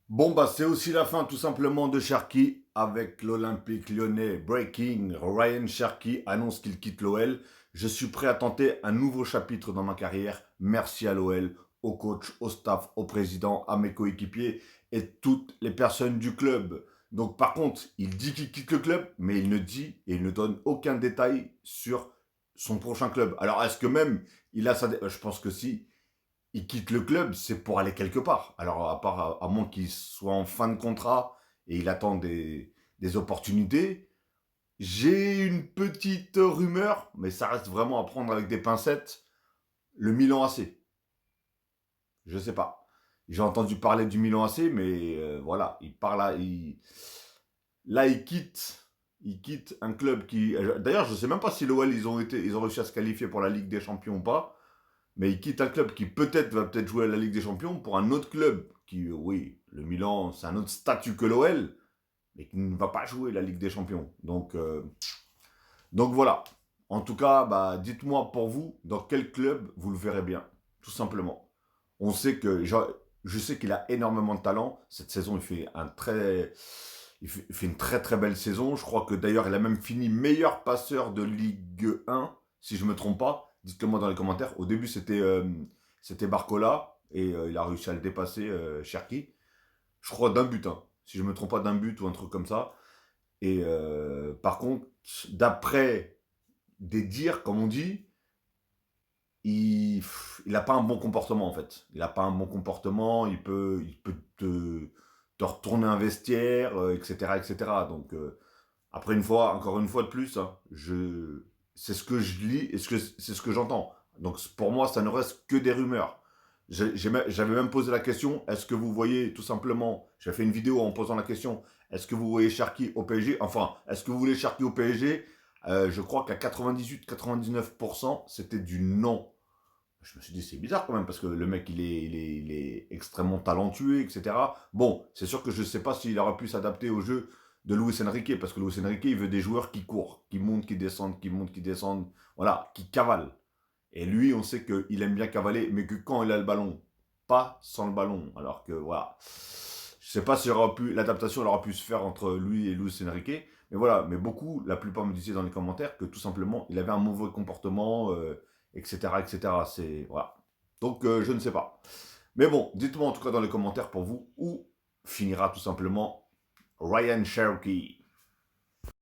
Bon, bah, c'est aussi la fin tout simplement de Cherki avec l'Olympique lyonnais. Breaking, Ryan Cherki annonce qu'il quitte l'OL. Je suis prêt à tenter un nouveau chapitre dans ma carrière. Merci à l'OL, au coach, au staff, au président, à mes coéquipiers et toutes les personnes du club. Donc par contre, il dit qu'il quitte le club, mais il ne dit et il ne donne aucun détail sur son prochain club. Alors est-ce que même il a sa... Je pense que si, il quitte le club, c'est pour aller quelque part. Alors, à moins qu'il soit en fin de contrat et il attend des opportunités, j'ai une petite rumeur, mais ça reste vraiment à prendre avec des pincettes. Le Milan AC. Je sais pas. J'ai entendu parler du Milan AC, mais voilà, il parle là, il quitte un club qui. D'ailleurs, je sais même pas si l'OL ils ont réussi à se qualifier pour la Ligue des Champions ou pas. Mais il quitte un club qui peut-être va peut-être jouer à la Ligue des Champions pour un autre club qui, oui, le Milan, c'est un autre statut que l'OL, mais qui ne va pas jouer la Ligue des Champions. Donc voilà. En tout cas, bah, dites-moi pour vous, dans quel club vous le verrez bien, tout simplement. On sait que je sais qu'il a énormément de talent. Cette saison, il fait une très très belle saison. Je crois que d'ailleurs, il a même fini meilleur passeur de Ligue 1, si je me trompe pas. Dites-le moi dans les commentaires. Au début, c'était Barcola et il a réussi à le dépasser, Cherki. Je crois d'un but, hein. Si je me trompe pas d'un but ou un truc comme ça. Et par contre, d'après des dires, comme on dit, il a pas un bon comportement en fait. Il a pas un bon comportement. Il peut te retourner un vestiaire, etc., etc. Donc après encore une fois de plus, hein, c'est ce que je lis et c'est ce que j'entends. Donc pour moi, ça ne reste que des rumeurs. J'avais même posé la question, est-ce que vous voyez tout simplement, j'ai fait une vidéo en posant la question, est-ce que vous voyez Cherki au PSG? Enfin, est-ce que vous voulez Cherki au PSG? Je crois qu'à 98-99%, c'était du non. Je me suis dit, c'est bizarre quand même, parce que le mec, il est extrêmement talentueux, etc. Bon, c'est sûr que je ne sais pas s'il aura pu s'adapter au jeu de Luis Enrique, parce que Luis Enrique, il veut des joueurs qui courent, qui montent, qui descendent, qui montent, qui descendent, voilà, qui cavalent. Et lui, on sait qu'il aime bien cavaler, mais que quand il a le ballon, pas sans le ballon. Alors que, voilà. Je sais pas si l'adaptation aura pu se faire entre lui et Luis Enrique. Mais voilà, mais beaucoup, la plupart me disaient dans les commentaires que tout simplement, il avait un mauvais comportement, etc., etc. C'est, voilà. Donc, je ne sais pas. Mais bon, dites-moi en tout cas dans les commentaires pour vous où finira tout simplement Ryan Cherokee.